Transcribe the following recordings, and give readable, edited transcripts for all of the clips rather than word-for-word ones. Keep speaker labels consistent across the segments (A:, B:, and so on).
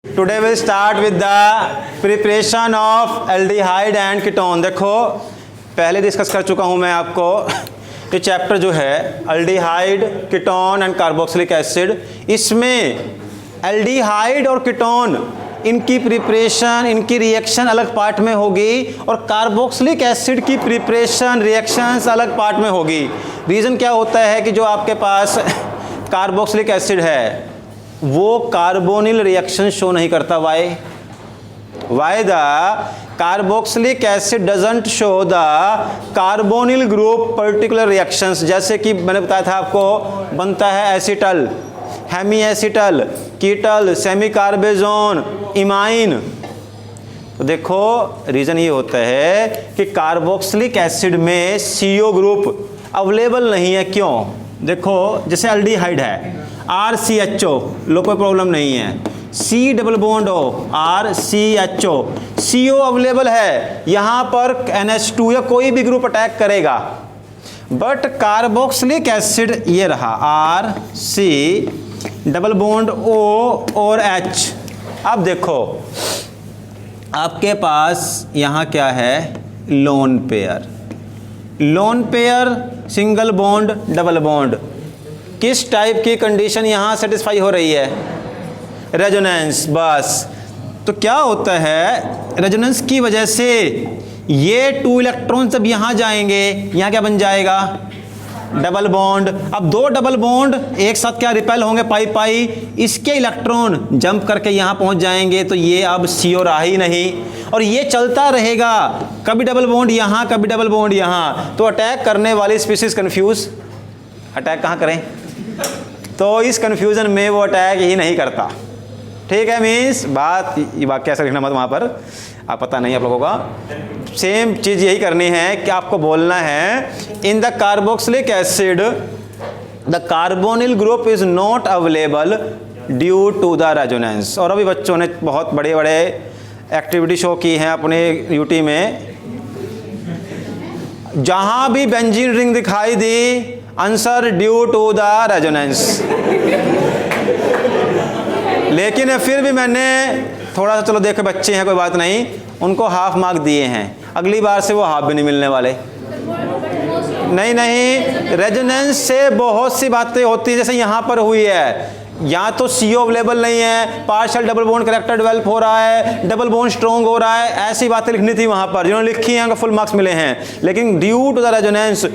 A: Today will start with the preparation of aldehyde and ketone. देखो पहले discuss कर चुका हूं मैं आपको, ये चैप्टर जो है aldehyde, ketone and carboxylic acid, इसमें एल्डिहाइड और कीटोन इनकी प्रिपरेशन, इनकी रिएक्शन अलग पार्ट में होगी और कार्बोक्सिलिक एसिड की प्रिपरेशन, रिएक्शंस अलग पार्ट में होगी। रीज़न क्या होता है कि जो आपके पास कार्बोक्सिलिक एसिड है वो कार्बोनिल रिएक्शन शो नहीं करता। Why the carboxylic acid doesn't show the carbonyl group particular reactions. जैसे कि मैंने बताया था आपको, बनता है acetal, Hemy acetal, कीटल, semi carbazone, imine. तो देखो रीज़न ये होता है कि कार्बोक्सिलिक एसिड में CO ग्रुप अवेलेबल नहीं है। क्यों? देखो जैसे एल्डिहाइड है RCHO, लो कोई प्रॉब्लम नहीं है, C double bond O RCHO, CO available है, यहाँ पर NH2 या कोई भी ग्रुप अटैक करेगा। बट कार्बोक्सिलिक एसिड ये रहा RC डबल बॉन्ड O और H। अब देखो आपके पास यहाँ क्या है, lone pair, lone pair, single bond, double bond. किस टाइप की कंडीशन यहाँ सेटिस्फाई हो रही है? रेजोनेंस। बस तो क्या होता है, रेजोनेंस की वजह से ये 2 इलेक्ट्रॉन जब यहाँ जाएंगे, यहाँ क्या बन जाएगा, डबल बॉन्ड। अब 2 डबल बॉन्ड एक साथ क्या रिपेल होंगे, पाई पाई, इसके इलेक्ट्रॉन जंप करके यहाँ पहुँच जाएंगे, तो ये अब CO रहा ही नहीं और ये चलता रहेगा, कभी डबल बॉन्ड यहाँ, कभी डबल बॉन्ड यहाँ। तो अटैक करने वाली स्पीसीज कंफ्यूज, अटैक कहाँ करें? तो इस कंफ्यूजन में वो अटैक ही नहीं करता। ठीक है, मीन्स बात वाक्य ऐसा लिखना मत वहाँ पर, आप पता नहीं आप लोगों का। सेम चीज़ यही करनी है कि आपको बोलना है in the carboxylic acid the carbonyl group is not available due to the resonance. और अभी बच्चों ने बहुत बड़े बड़े एक्टिविटी शो की हैं अपने UT में, जहाँ भी बेंजीन रिंग दिखाई दी, answer due to the resonance. लेकिन फिर भी मैंने थोड़ा सा, चलो देखे बच्चे हैं कोई बात नहीं, उनको हाफ मार्क दिए हैं, अगली बार से वो हाफ भी नहीं मिलने वाले। नहीं, रेजोनेंस से बहुत सी बातें होती हैं, जैसे यहाँ पर हुई है, या तो CO अवेलेबल नहीं है, partial double bond character develop हो रहा है, डबल बॉन्ड स्ट्रॉन्ग हो रहा है, ऐसी बातें लिखनी थी वहाँ पर, जिन्होंने लिखी हैं उनको फुल मार्क्स मिले हैं। लेकिन ड्यू टू द रेजोनेंस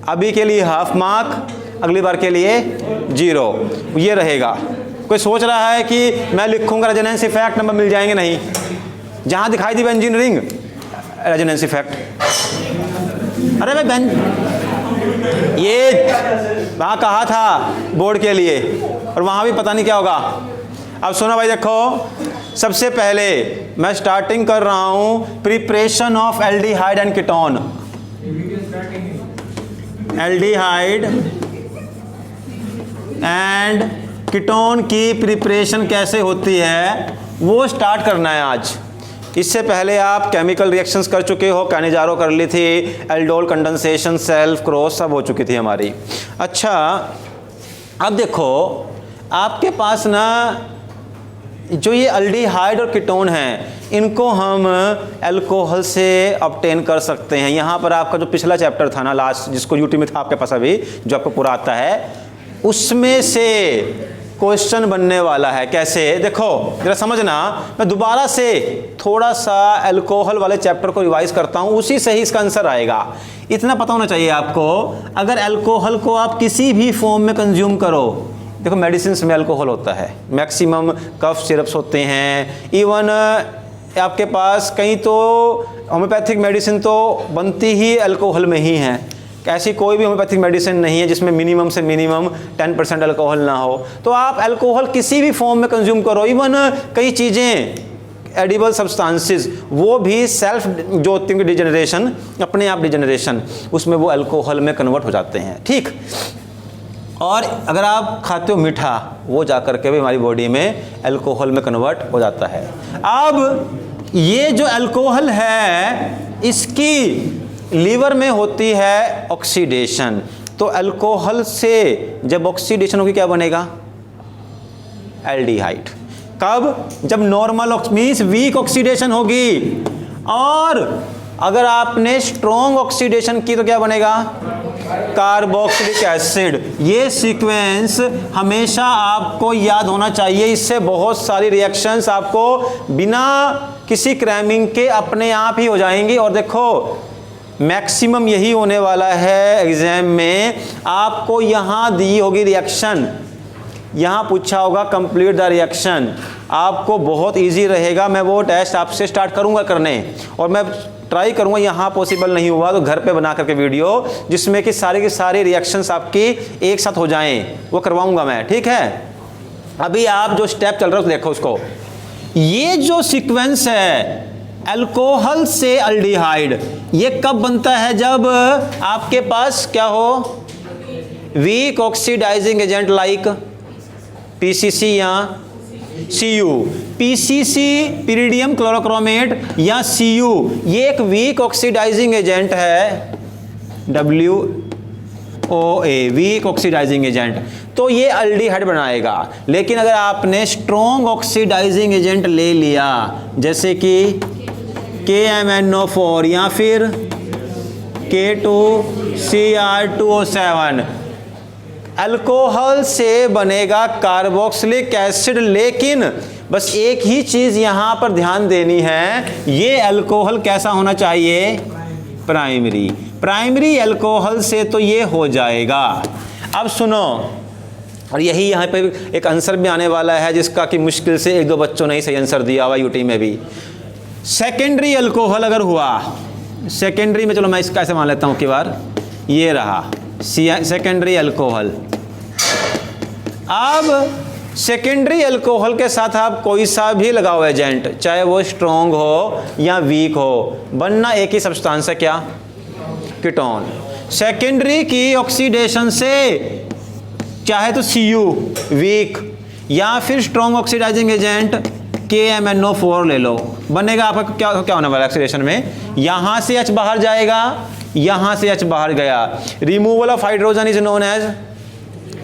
A: अभी के लिए हाफ मार्क, अगली बार के लिए 0 ये रहेगा। कोई सोच रहा है कि मैं लिखूंगा रेजोनेंस इफेक्ट, नंबर मिल जाएंगे? नहीं, जहाँ दिखाई दी बेंजीन रिंग, रेजोनेंस इफेक्ट। अरे भाई ये वहाँ कहा था बोर्ड के लिए, और वहाँ भी पता नहीं क्या होगा। अब सुनो भाई, देखो सबसे पहले मैं स्टार्टिंग कर रहा हूँ preparation of aldehyde and ketone. Aldehyde and ketone की प्रिपरेशन कैसे होती है वो स्टार्ट करना है आज। इससे पहले आप केमिकल रिएक्शंस कर चुके हो, कैनिजारो कर ली थी, एल्डोल कंडेंसेशन, सेल्फ क्रॉस सब हो चुकी थी हमारी। अच्छा अब देखो आपके पास ना जो ये एल्डिहाइड और कीटोन हैं, इनको हम अल्कोहल से ऑब्टेन कर सकते हैं। यहाँ पर आपका जो पिछला चैप्टर था ना लास्ट, जिसको UT में था आपके पास अभी, जो आपको पूरा आता है, उसमें से क्वेश्चन बनने वाला है। कैसे? देखो जरा समझना, मैं दोबारा से थोड़ा सा अल्कोहल वाले चैप्टर को रिवाइज करता हूँ, उसी से ही इसका आंसर आएगा। इतना पता होना चाहिए आपको, अगर अल्कोहल को आप किसी भी फॉर्म में कंज्यूम करो, देखो मेडिसिन में अल्कोहल होता है, मैक्सिमम कफ सिरप्स होते हैं, इवन आपके पास कहीं तो होम्योपैथिक मेडिसिन तो बनती ही अल्कोहल में ही है। ऐसी कोई भी होम्योपैथिक मेडिसिन नहीं है जिसमें मिनिमम से मिनिमम 10% अल्कोहल ना हो। तो आप अल्कोहल किसी भी फॉर्म में कंज्यूम करो, इवन कई चीज़ें एडिबल सब्सटेंसेस, वो भी सेल्फ जो होती है डिजेनरेशन, अपने आप डिजेनरेशन, उसमें वो अल्कोहल में कन्वर्ट हो जाते हैं। ठीक, और अगर आप खाते हो मीठा, वो जा कर के भी हमारी बॉडी में अल्कोहल में कन्वर्ट हो जाता है। अब ये जो अल्कोहल है, इसकी लीवर में होती है ऑक्सीडेशन। तो अल्कोहल से जब ऑक्सीडेशन होगी क्या बनेगा? एल्डिहाइड। कब? जब नॉर्मल मीन्स वीक ऑक्सीडेशन होगी, और अगर आपने स्ट्रॉन्ग ऑक्सीडेशन की तो क्या बनेगा? Carboxylic acid. ये सीक्वेंस हमेशा आपको याद होना चाहिए, इससे बहुत सारी रिएक्शंस आपको बिना किसी क्रैमिंग के अपने आप ही हो जाएंगी। और देखो मैक्सिमम यही होने वाला है एग्जाम में, आपको यहाँ दी होगी रिएक्शन, यहाँ पूछा होगा कंप्लीट द रिएक्शन, आपको बहुत इजी रहेगा। मैं वो टेस्ट आपसे स्टार्ट करूँगा करने, और मैं ट्राई करूँगा, यहाँ पॉसिबल नहीं हुआ तो घर पे बना करके वीडियो जिसमें कि सारी की सारी रिएक्शंस आपकी एक साथ हो जाएं, वो करवाऊँगा मैं, ठीक है। अभी आप जो स्टेप चल रहा है देखो उसको। ये जो सीक्वेंस है अल्कोहल से अल्डिहाइड, ये कब बनता है? जब आपके पास क्या हो? Weak oxidising agent like PCC या सीयू। पीसीसी पिरिडियम क्लोरोक्रोमेट या सीयू, ये एक वीक ऑक्सीडाइजिंग एजेंट है, WOA वीक ऑक्सीडाइजिंग एजेंट, तो ये अल्डिहाइड बनाएगा। लेकिन अगर आपने स्ट्रॉन्ग ऑक्सीडाइजिंग एजेंट ले लिया जैसे कि KMNO4 या फिर K2CR2O7, अल्कोहल से बनेगा कार्बोक्सिलिक एसिड। लेकिन बस एक ही चीज़ यहाँ पर ध्यान देनी है, ये अल्कोहल कैसा होना चाहिए? प्राइमरी। प्राइमरी अल्कोहल से तो ये हो जाएगा। अब सुनो, और यही यहाँ पे एक आंसर भी आने वाला है जिसका कि मुश्किल से 1-2 बच्चों ने ही सही आंसर दिया हुआ यूटी में भी। सेकेंडरी अल्कोहल अगर हुआ, सेकेंडरी में, चलो मैं इसका ऐसे मान लेता हूँ कि बार ये रहा सेकेंडरी अल्कोहल। अब सेकेंडरी अल्कोहल के साथ आप कोई सा भी लगाओ एजेंट, चाहे वो स्ट्रॉन्ग हो या वीक हो, बनना एक ही सब्सटेंस है, क्या? कीटोन। सेकेंडरी की ऑक्सीडेशन से चाहे तो Cu वीक या फिर स्ट्रॉन्ग ऑक्सीडाइजिंग एजेंट KMNO4 ले लो, बनेगा आपका क्या होने वाला ऑक्सीडेशन में? यहां से H बाहर जाएगा, यहां से H बाहर गया, removal of hydrogen is known as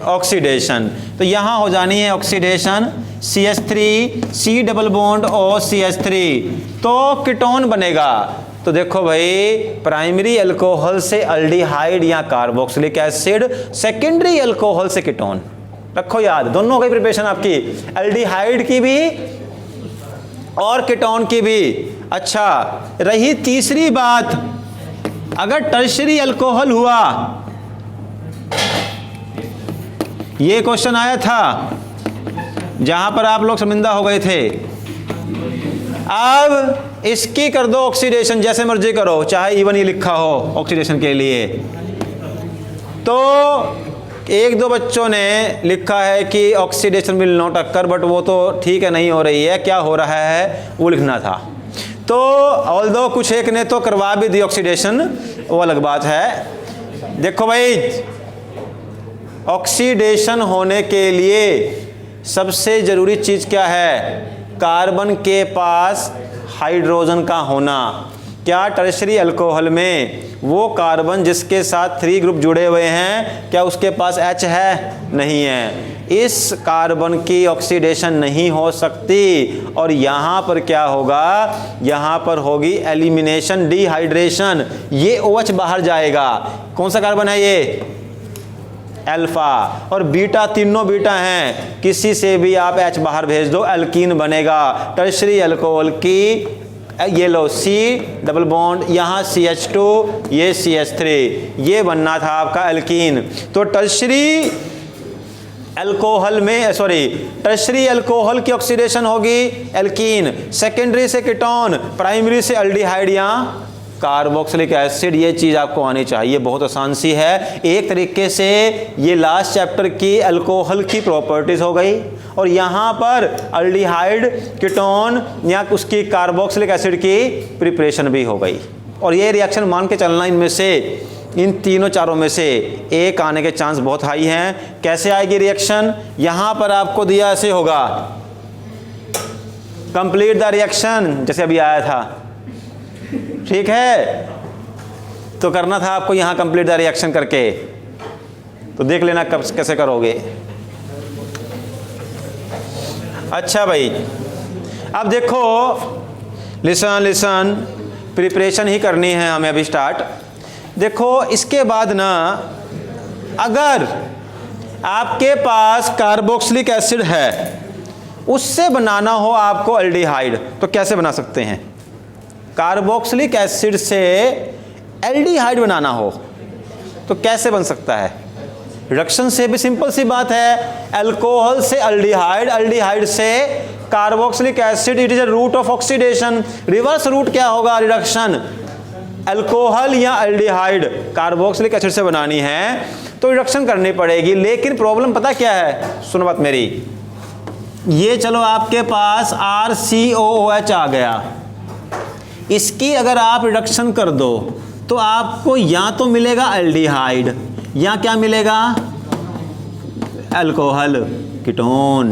A: oxidation. तो यहां हो जानी है oxidation, CH3 C double bond O CH3, तो कीटोन बनेगा। तो देखो भाई, प्राइमरी अल्कोहल से अल्डिहाइड या कार्बोक्सिलिक एसिड, सेकेंडरी अल्कोहल से कीटोन। रखो याद, दोनों की प्रिपरेशन आपकी, अल्डिहाइड की भी और कीटोन की भी। अच्छा, रही तीसरी बात, अगर टर्शरी अल्कोहल हुआ, ये क्वेश्चन आया था जहां पर आप लोग शर्मिंदा हो गए थे। अब इसकी कर दो ऑक्सीडेशन, जैसे मर्जी करो, चाहे इवन ये लिखा हो ऑक्सीडेशन के लिए। तो 1-2 बच्चों ने लिखा है कि oxidation will not occur, but वो तो ठीक है, नहीं हो रही है, क्या हो रहा है वो लिखना था। तो ऑल्दो कुछ एक ने तो करवा भी दी ऑक्सीडेशन, वो अलग बात है। देखो भाई, ऑक्सीडेशन होने के लिए सबसे ज़रूरी चीज़ क्या है? कार्बन के पास हाइड्रोजन का होना। क्या टर्शरी अल्कोहल में वो कार्बन जिसके साथ 3 ग्रुप जुड़े हुए हैं, क्या उसके पास H है? नहीं है। इस कार्बन की ऑक्सीडेशन नहीं हो सकती, और यहाँ पर क्या होगा? यहाँ पर होगी एलिमिनेशन, डिहाइड्रेशन, ये OH बाहर जाएगा। कौन सा कार्बन है ये? अल्फा। और बीटा, तीनों बीटा हैं, किसी से भी आप H बाहर भेज दो, एल्कीन बनेगा। टर्शरी अल्कोहल की ये लो C डबल बॉन्ड, यहाँ CH2, ये CH3, ये बनना था आपका एल्कीन। तो टर्शरी अल्कोहल में, टर्शरी अल्कोहल की ऑक्सीडेशन होगी एल्कीन, सेकेंडरी से कीटोन, प्राइमरी से अल्डिहाइड या कार्बोक्सिलिक एसिड। ये चीज़ आपको आनी चाहिए, बहुत आसान सी है। एक तरीके से ये लास्ट चैप्टर की अल्कोहल की प्रॉपर्टीज हो गई, और यहाँ पर अल्डिहाइड, कीटोन या उसकी कार्बोक्सिलिक एसिड की प्रिपरेशन भी हो गई। और ये रिएक्शन मान के चलना, इनमें से, इन तीनों चारों में से एक आने के चांस बहुत हाई हैं। कैसे आएगी रिएक्शन? यहाँ पर आपको दिया ऐसे होगा, कंप्लीट द रिएक्शन, जैसे अभी आया था, ठीक है? तो करना था आपको यहाँ कंप्लीट द रिएक्शन करके, तो देख लेना कब कैसे करोगे। अच्छा भाई, अब देखो, लिसन, प्रिपरेशन ही करनी है हमें अभी स्टार्ट। देखो इसके बाद ना, अगर आपके पास कार्बोक्सिलिक एसिड है, उससे बनाना हो आपको एल्डिहाइड, तो कैसे बना सकते हैं? कार्बोक्सिलिक एसिड से एल्डिहाइड बनाना हो तो कैसे बन सकता है? रिडक्शन से भी सिंपल सी बात है, अल्कोहल से एल्डिहाइड, एल्डिहाइड से carboxylic acid, it is a route of oxidation. Reverse route क्या होगा? रिडक्शन। अल्कोहल या एल्डिहाइड कार्बोक्सिलिक एसिड से बनानी है तो रिडक्शन करनी पड़ेगी। लेकिन प्रॉब्लम पता क्या है? सुनो बात मेरी, ये चलो आपके पास RCOOH आ गया, इसकी अगर आप रिडक्शन कर दो तो आपको या तो मिलेगा एल्डिहाइड या क्या मिलेगा? Alcohol, ketone,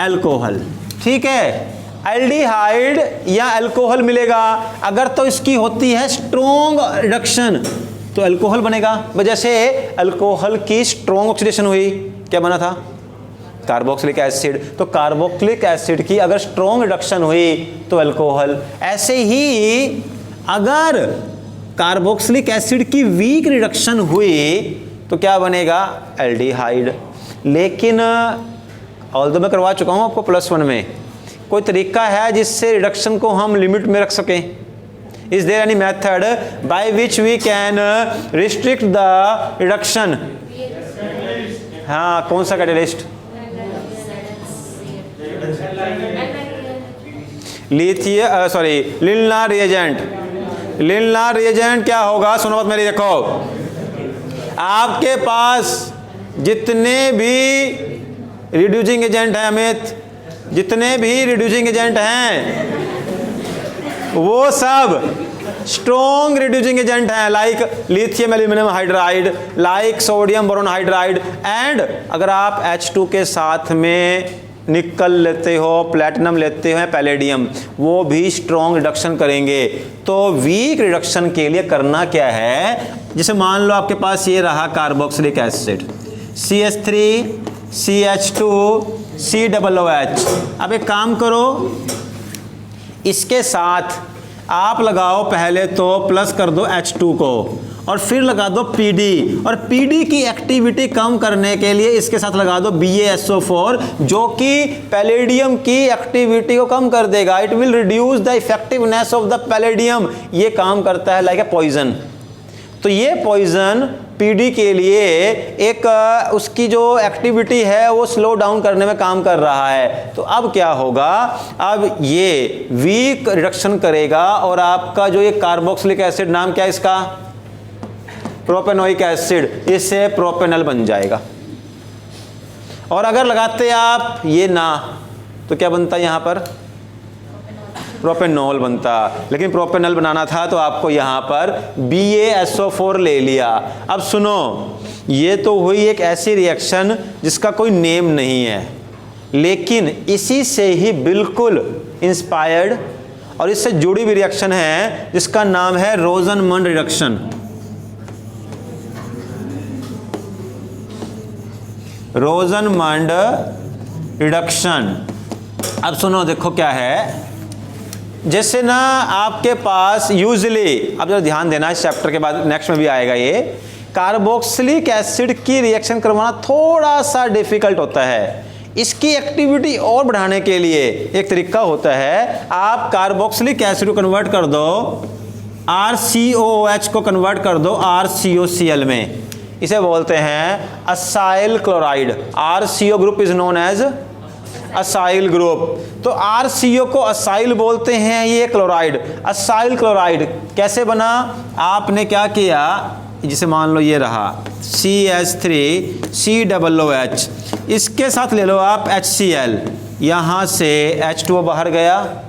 A: alcohol. ठीक है, एल्डिहाइड या अल्कोहल मिलेगा। अगर तो इसकी होती है स्ट्रॉन्ग रिडक्शन तो अल्कोहल बनेगा। जैसे अल्कोहल की स्ट्रॉन्ग ऑक्सीडेशन हुई, क्या बना था? Carboxylic acid. तो कार्बोक्सिलिक एसिड की अगर स्ट्रॉन्ग रिडक्शन हुई तो अल्कोहल। ऐसे ही अगर कार्बोक्सिलिक एसिड की वीक रिडक्शन हुई तो क्या बनेगा? एल्डिहाइड। लेकिन ऑल्दो मैं करवा चुका हूं आपको +1 में, कोई तरीका है जिससे रिडक्शन को हम लिमिट में रख सकें? Is there any method by which we can restrict the reduction? हाँ, कौन सा catalyst? Lindlar reagent. Lindlar reagent क्या होगा? सुनो बात मेरी, देखो आपके पास जितने भी रिड्यूसिंग एजेंट हैं अमित, जितने भी रिड्यूसिंग एजेंट हैं वो सब स्ट्रॉन्ग रिड्यूसिंग एजेंट हैं, like lithium aluminium hydride, like sodium boron hydride. And अगर आप H2 के साथ में निकल लेते हो, प्लैटिनम लेते हो, पैलेडियम, वो भी स्ट्रॉन्ग रिडक्शन करेंगे। तो वीक रिडक्शन के लिए करना क्या है? जैसे मान लो आपके पास ये रहा carboxylic acid, CH3 CH2 COOH। अब एक काम करो, इसके साथ आप लगाओ, पहले तो प्लस कर दो H2 को और फिर लगा दो PD, और PD की एक्टिविटी कम करने के लिए इसके साथ लगा दो BaSO4, जो कि पैलेडियम की एक्टिविटी को कम कर देगा। It will reduce the effectiveness of the palladium. ये काम करता है लाइक ए पॉइजन। तो ये पॉइजन PD के लिए एक उसकी जो एक्टिविटी है वो स्लो डाउन करने में काम कर रहा है। तो अब क्या होगा? अब ये वीक रिडक्शन करेगा और आपका जो ये कार्बोक्सिलिक एसिड, नाम क्या है इसका? प्रोपेनोइक एसिड, इससे प्रोपेनल बन जाएगा। और अगर लगाते आप ये ना, तो क्या बनता है यहाँ पर? प्रोपेनॉल बनता। लेकिन प्रोपेनल बनाना था तो आपको यहाँ पर BaSO4 ले लिया। अब सुनो, ये तो हुई एक ऐसी रिएक्शन जिसका कोई नेम नहीं है, लेकिन इसी से ही बिल्कुल इंस्पायर्ड और इससे जुड़ी भी रिएक्शन है जिसका नाम है रोजनमंड रिडक्शन। रोजनमंड रिडक्शन। अब सुनो, देखो क्या है, जैसे ना आपके पास यूजली, अब जरा ध्यान देना, इस चैप्टर के बाद नेक्स्ट में भी आएगा ये, कार्बोक्सिलिक एसिड की रिएक्शन करवाना थोड़ा सा डिफिकल्ट होता है। इसकी एक्टिविटी और बढ़ाने के लिए एक तरीका होता है, आप कार्बोक्सिलिक एसिड को कन्वर्ट कर दो, RCOOH को कन्वर्ट कर दो RCOCl में। इसे बोलते हैं acyl chloride. RCO group is known as acyl group. तो RCO को असाइल बोलते हैं, ये क्लोराइड, असाइल क्लोराइड। कैसे बना? आपने क्या किया, जिसे मान लो ये रहा CH3 COOH, इसके साथ ले लो आप HCl, यहाँ से H2O बाहर गया,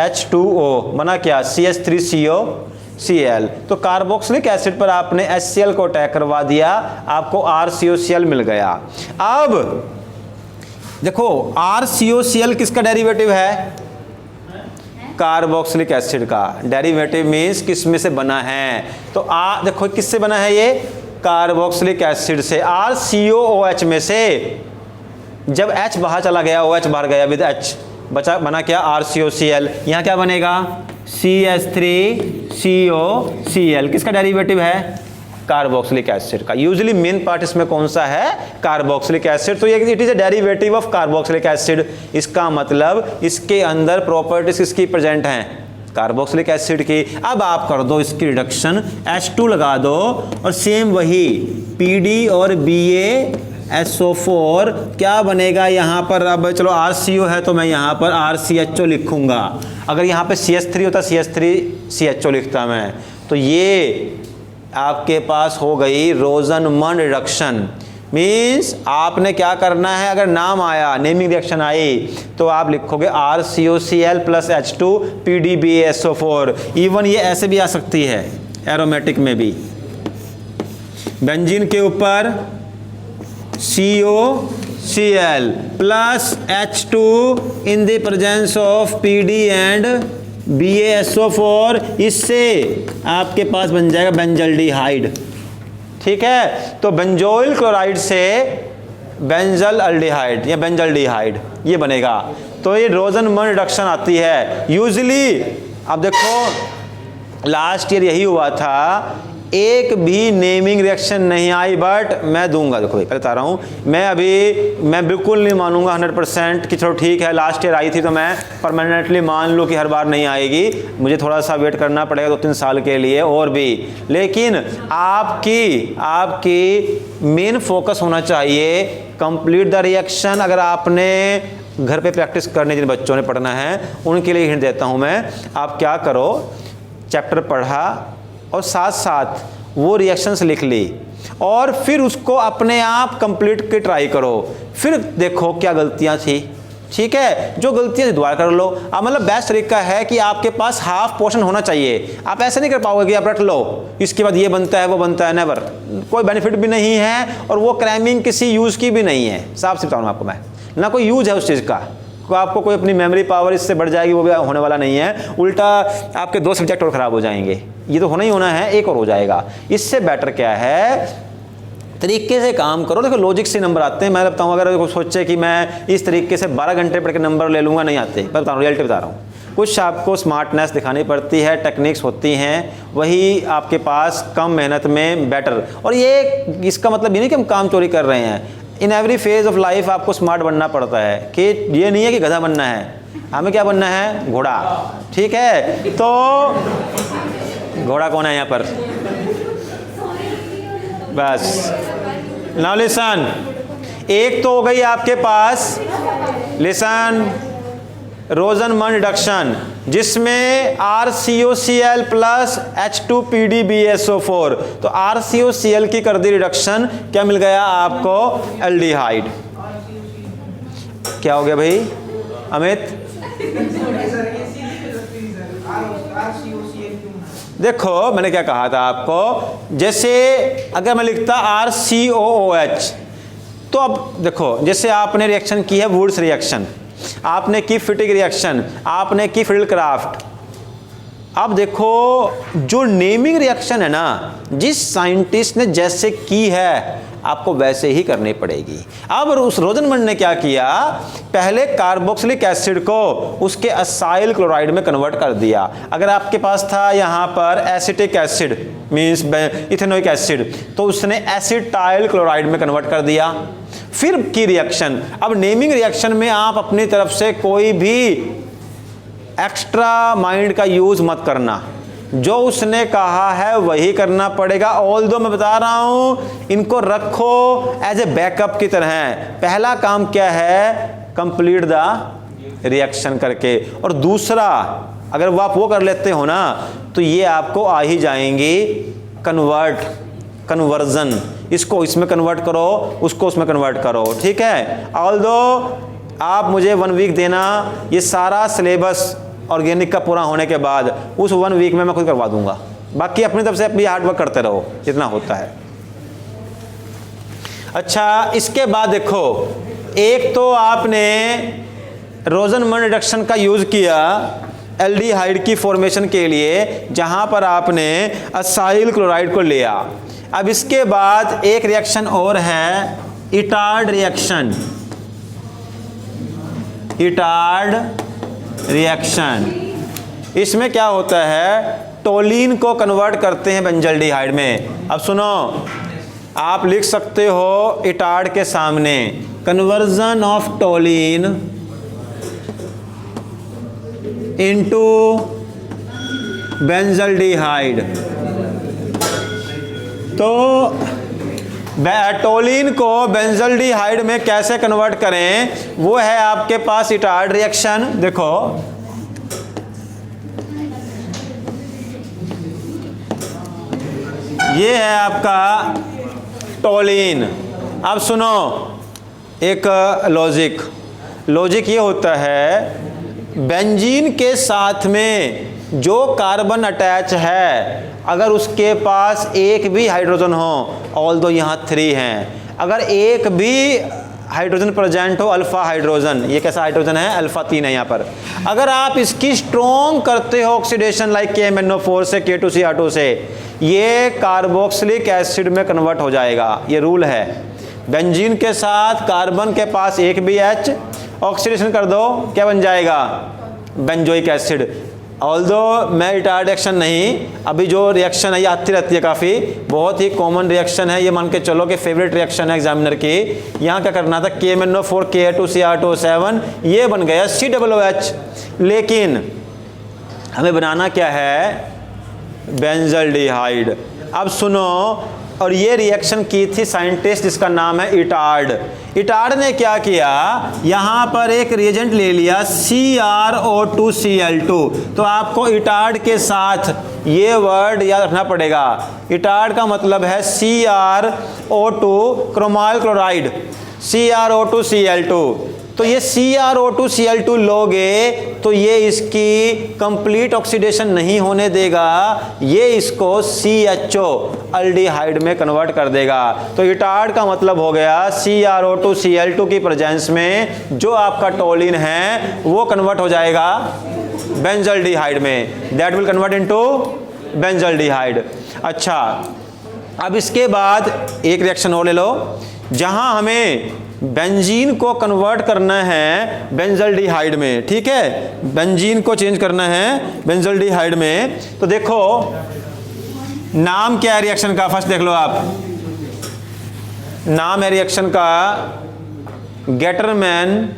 A: H2O बना क्या? CH3COCl। तो कार्बोक्सिलिक एसिड पर आपने HCl को अटैक करवा दिया, आपको RCOCl मिल गया। अब देखो, RCOCl किसका डेरिवेटिव है? कार्बोक्सिलिक एसिड का। डेरिवेटिव मीन्स किस में से बना है? तो देखो किससे बना है ये? कार्बोक्सिलिक एसिड से, RCOOH में से। जब H बाहर चला गया, OH बाहर गया विद H, बचा बना क्या RCOCl। यहाँ क्या बनेगा CH3COCl। किसका डेरिवेटिव है कार्बोक्सिलिक एसिड का। यूजुअली मेन पार्ट इसमें कौन सा है कार्बोक्सिलिक एसिड। तो ये it is a derivative of carboxylic acid. इसका मतलब इसके अंदर प्रॉपर्टीज किसकी प्रेजेंट हैं कार्बोक्सिलिक एसिड की। अब आप कर दो इसकी रिडक्शन, H2 लगा दो और सेम वही PD और BaSO4 क्या बनेगा यहाँ पर। अब चलो RCO है तो मैं यहाँ पर RCHO लिखूंगा। अगर यहाँ पे CH3 होता CH3CHO लिखता मैं। तो ये आपके पास हो गई रोजनमन रिडक्शन। मीन्स आपने क्या करना है, अगर नाम आया नेमिंग रिएक्शन आई तो आप लिखोगे RCOCl plus H2 PDBaSO4। Even ये ऐसे भी आ सकती है एरोमेटिक में भी, बेंजीन के ऊपर COCl plus H2 in the presence of PD and BaSO4। इससे आपके पास बन जाएगा बेंजल्डिहाइड। ठीक है, तो बेंजोइल क्लोराइड से बेंजल अल्डिहाइड या बेंजल्डिहाइड ये बनेगा। तो ये रोजनमन रिडक्शन आती है यूजुअली। अब देखो लास्ट ईयर यही हुआ था, एक भी नेमिंग रिएक्शन नहीं आई, बट मैं दूंगा। देखो पहले बता रहा हूँ, मैं बिल्कुल नहीं मानूंगा 100% कि चलो ठीक है लास्ट ईयर आई थी तो मैं परमानेंटली मान लूँ कि हर बार नहीं आएगी। मुझे थोड़ा सा वेट करना पड़ेगा 2-3 साल के लिए और भी। लेकिन आपकी मेन फोकस होना चाहिए कंप्लीट द रिएक्शन। अगर आपने घर पे प्रैक्टिस करने जिन बच्चों ने पढ़ना है उनके लिए हिंट देता हूँ मैं। आप क्या करो, चैप्टर पढ़ा और साथ साथ वो रिएक्शंस लिख ली और फिर उसको अपने आप कंप्लीट के ट्राई करो। फिर देखो क्या गलतियां थी, ठीक है, जो गलतियां दोबारा कर लो। अब मतलब बेस्ट तरीका है कि आपके पास हाफ पोर्शन होना चाहिए। आप ऐसे नहीं कर पाओगे कि आप रट लो इसके बाद ये बनता है वो बनता है, नेवर। कोई बेनिफिट भी नहीं है और वो क्रैमिंग किसी यूज की भी नहीं है। साफ से बताऊँ आपको मैं, ना कोई यूज है उस चीज़ का। आपको कोई अपनी मेमोरी पावर इससे बढ़ जाएगी वो भी होने वाला नहीं है। उल्टा आपके 2 सब्जेक्ट और ख़राब हो जाएंगे। ये तो होना ही होना है, एक और हो जाएगा। इससे बेटर क्या है, तरीके से काम करो। देखो लॉजिक से नंबर आते हैं। मैं बताऊँ अगर सोचे कि मैं इस तरीके से 12 घंटे पढ़ के नंबर ले लूँगा, नहीं आते। मैं बता रहा हूँ, रियलिटी बता रहा हूँ। कुछ आपको स्मार्टनेस दिखानी पड़ती है, टेक्निक्स होती हैं, वही आपके पास कम मेहनत में बेटर। और ये इसका मतलब ये नहीं कि हम काम चोरी कर रहे हैं। In every phase of life आपको स्मार्ट बनना पड़ता है कि ये नहीं है कि गधा बनना है, हमें क्या बनना है, घोड़ा। ठीक है, तो घोड़ा कौन है यहाँ पर, बस। नाउ लिसन, एक तो हो गई आपके पास, लिसन, रोजनमन रिडक्शन जिसमें RCOCl प्लस H2 PDBaSO4। तो RCOCl की कर दी रिडक्शन, क्या मिल गया आपको, एल्डिहाइड। क्या हो गया भाई अमित? देखो मैंने क्या कहा था आपको, जैसे अगर मैं लिखता RCOOH तो अब देखो जैसे आपने रिएक्शन की है वुड्स रिएक्शन, आपने की फिटिक रिएक्शन, आपने की फिडलक्राफ्ट। अब देखो जो नेमिंग रिएक्शन है ना, जिस साइंटिस्ट ने जैसे की है आपको वैसे ही करनी पड़ेगी। अब उस रोजनमन ने क्या किया, पहले कार्बोक्सिलिक एसिड को उसके असाइल क्लोराइड में कन्वर्ट कर दिया। अगर आपके पास था यहाँ पर acetic acid means ethanoic acid, तो उसने एसिटाइल क्लोराइड में कन्वर्ट कर दिया। फिर की रिएक्शन, अब नेमिंग रिएक्शन में आप अपनी तरफ से कोई भी एक्स्ट्रा माइंड का यूज मत करना, जो उसने कहा है वही करना पड़ेगा। ऑल्दो मैं बता रहा हूं इनको रखो एज ए बैकअप की तरह। पहला काम क्या है, कंप्लीट द रिएक्शन करके, और दूसरा अगर वो आप वो कर लेते हो ना तो ये आपको आ ही जाएंगी कन्वर्जन। इसको इसमें कन्वर्ट करो, उसको उसमें कन्वर्ट करो, ठीक है। ऑल्दो आप मुझे 1 वीक देना, ये सारा सिलेबस ऑर्गेनिक का पूरा होने के बाद उस 1 वीक में मैं खुद करवा दूंगा। बाकी अपनी तरफ से अपनी हार्ड वर्क करते रहो जितना होता है। अच्छा, इसके बाद देखो, एक तो आपने रोजनमन रिडक्शन का यूज किया एल्डिहाइड की फॉर्मेशन के लिए, जहां पर आपने असाइल क्लोराइड को लिया। अब इसके बाद एक रिएक्शन और है इटार्ड रिएक्शन। Etard reaction. इसमें क्या होता है, टोलिन को कन्वर्ट करते हैं बेंजल्डिहाइड में। अब सुनो, आप लिख सकते हो इटार्ड के सामने conversion of toluene into benzaldehyde. तो टोलिन को बेंजल्डिहाइड में कैसे कन्वर्ट करें, वो है आपके पास इटार्ड रिएक्शन। देखो ये है आपका टोलिन। अब सुनो एक लॉजिक ये होता है, बेंजीन के साथ में जो कार्बन अटैच है, अगर उसके पास एक भी हाइड्रोजन हो, ऑल्दो यहाँ 3 हैं, अगर एक भी हाइड्रोजन प्रेजेंट हो, अल्फा हाइड्रोजन, ये कैसा हाइड्रोजन है, अल्फा 3 है यहाँ पर, अगर आप इसकी स्ट्रॉन्ग करते हो ऑक्सीडेशन लाइक KMnO4 से K2Cr2 से, ये कार्बोक्सिलिक एसिड में कन्वर्ट हो जाएगा। ये रूल है, बेंजीन के साथ कार्बन के पास एक भी H, ऑक्सीडेशन कर दो, क्या बन जाएगा, बेंजोइक एसिड। ऑल्दो मैं इटार्ड रिएक्शन नहीं, अभी जो रिएक्शन है ये आती रहती है, काफ़ी बहुत ही कॉमन रिएक्शन है, ये मान के चलो कि फेवरेट रिएक्शन है एग्जामिनर की। यहाँ क्या करना था, KMnO4 Ka2Cr2 ये बन गया COOH, लेकिन हमें बनाना क्या है, बेंजल्डिहाइड। अब सुनो, और ये रिएक्शन की थी साइंटिस्ट जिसका नाम है इटार्ड। इटार्ड ने क्या किया, यहाँ पर एक रिएजेंट ले लिया CrO2Cl2। तो आपको इटार्ड के साथ ये वर्ड याद रखना पड़ेगा, इटार्ड का मतलब है CrO2 क्रोमाइल क्लोराइड, CrO2Cl2। तो ये CrO2Cl2 लोगे तो ये इसकी कंप्लीट ऑक्सीडेशन नहीं होने देगा, ये इसको CHO अल्डिहाइड में कन्वर्ट कर देगा। तो इटार्ड का मतलब हो गया CrO2Cl2 की प्रेजेंस में जो आपका टोलिन है वो कन्वर्ट हो जाएगा बेंजल्डिहाइड में, that will convert into benzaldehyde. अच्छा, अब इसके बाद एक रिएक्शन और ले लो, जहां हमें बेंजीन को कन्वर्ट करना है बेंजल्डिहाइड में, ठीक है, बेंजीन को चेंज करना है बेंजल्डिहाइड में। तो देखो नाम क्या है रिएक्शन का, फर्स्ट देख लो आप, नाम है रिएक्शन का गेटरमैन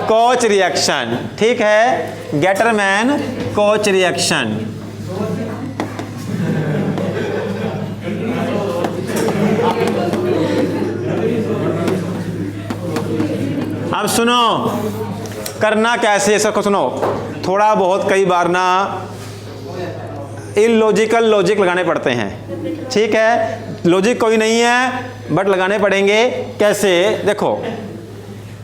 A: कोच रिएक्शन, ठीक है, गेटरमैन कोच रिएक्शन। अब सुनो करना कैसे, इसको सुनो, थोड़ा बहुत कई बार ना इलॉजिकल लॉजिक लगाने पड़ते हैं, ठीक है, लॉजिक कोई नहीं है बट लगाने पड़ेंगे। कैसे, देखो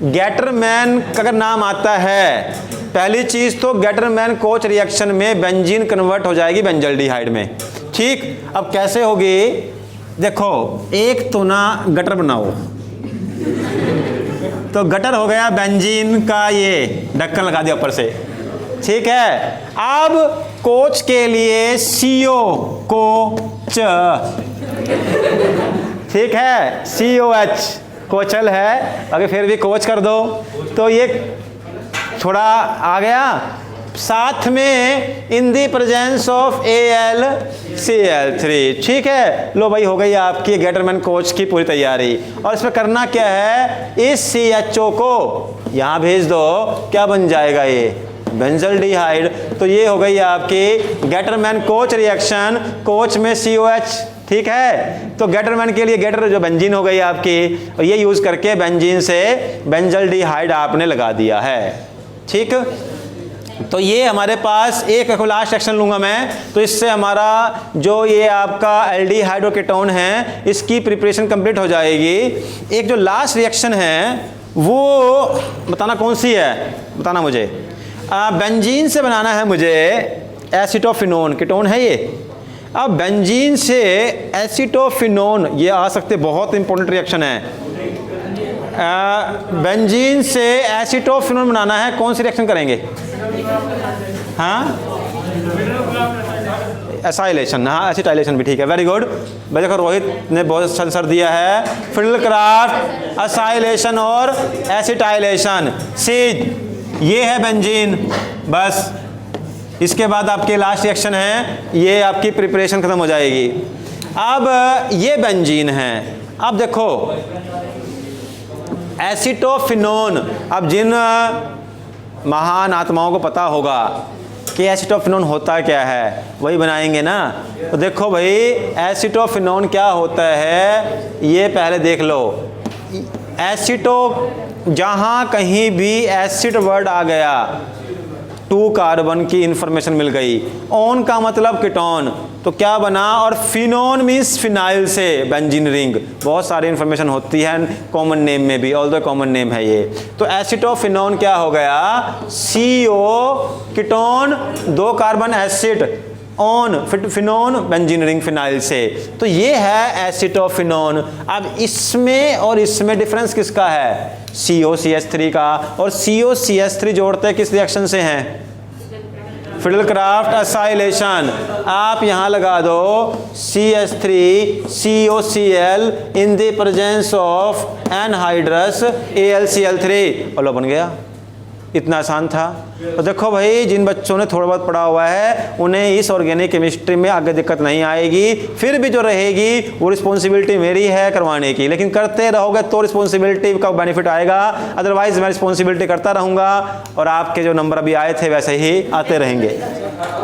A: गेटरमैन का अगर नाम आता है, पहली चीज तो गेटरमैन कोच रिएक्शन में बेंजीन कन्वर्ट हो जाएगी बेंजल्डिहाइड में, ठीक। अब कैसे होगी, देखो एक तो ना गटर बनाओ, तो गटर हो गया बेंजीन का, ये ढक्कन लगा दिया ऊपर से, ठीक है। अब कोच के लिए CO कोच, ठीक है, COH कोचल है, अगर फिर भी कोच कर दो तो ये थोड़ा आ गया, साथ में इन दी प्रेजेंस ऑफ AlCl3, ठीक है। लो भाई हो गई आपकी गेटरमैन कोच की पूरी तैयारी। और इसमें करना क्या है, इस CHO को यहाँ भेज दो, क्या बन जाएगा ये बेंजल्डिहाइड। तो ये हो गई आपकी गेटरमैन कोच रिएक्शन, कोच में COH, ठीक है। तो गेटरमैन के लिए गेटर जो बेंजीन हो गई आपकी, और ये यूज करके बेंजीन से बेंजल्डिहाइड आपने लगा दिया है, ठीक। तो ये हमारे पास एक लास्ट रिएक्शन लूंगा मैं, तो इससे हमारा जो ये आपका एल्डिहाइड और कीटोन है इसकी प्रिपरेशन कंप्लीट हो जाएगी। एक जो लास्ट रिएक्शन है वो बताना कौन सी है, बताना मुझे। बेंजीन से बनाना है मुझे एसिटोफिनोन, कीटोन है ये। अब बेंजीन से एसिटोफिनोन, ये आ सकते, बहुत इंपॉर्टेंट रिएक्शन है। बेंजीन से एसिटोफिनोन बनाना है, कौन सी रिएक्शन करेंगे, हाँ एसाइलेशन, हाँ एसिटाइलेशन भी ठीक है, वेरी गुड। भाई देखो रोहित ने बहुत आंसर दिया है, फिडलक्राफ्ट, एसाइलेशन और एसिटाइलेशन। सी ये है बेंजीन। बस इसके बाद आपके लास्ट रिएक्शन है, ये आपकी प्रिपरेशन खत्म हो जाएगी। अब ये बेंजीन है। अब देखो एसिटोफिनोन, अब जिन महान आत्माओं को पता होगा कि एसिटोफिनोन होता क्या है वही बनाएंगे ना। तो देखो भाई एसिटोफिनोन क्या होता है ये पहले देख लो। एसिटो, जहाँ कहीं भी एसिड वर्ड आ गया 2 कार्बन की इंफॉर्मेशन मिल गई। ऑन का मतलब कीटोन, तो क्या बना, और फिनोन मीन्स फिनाइल से बेंजीन रिंग। बहुत सारी इंफॉर्मेशन होती है कॉमन नेम में भी, ऑल्दो कॉमन नेम है ये। तो एसिटोफिनोन क्या हो गया, CO ketone 2 carbon acid, on phenone benzene ring phenyl से। तो ये है एसिटोफिनोन। अब इसमें और इसमें डिफरेंस किसका है, COCH3 का। और COCH3 जोड़ते हैं किस रिएक्शन से हैं, फिडलक्राफ्ट एसाइलेशन। आप यहाँ लगा दो CH3 COCl in the presence of anhydrous AlCl3 और लो बन गया। इतना आसान था। तो देखो भाई जिन बच्चों ने थोड़ा बहुत पढ़ा हुआ है उन्हें इस ऑर्गेनिक केमिस्ट्री में आगे दिक्कत नहीं आएगी। फिर भी जो रहेगी वो रिस्पॉन्सिबिलिटी मेरी है करवाने की, लेकिन करते रहोगे तो रिस्पॉन्सिबिलिटी का बेनिफिट आएगा, अदरवाइज मैं रिस्पॉन्सिबिलिटी करता रहूँगा और आपके जो नंबर अभी आए थे वैसे ही आते रहेंगे।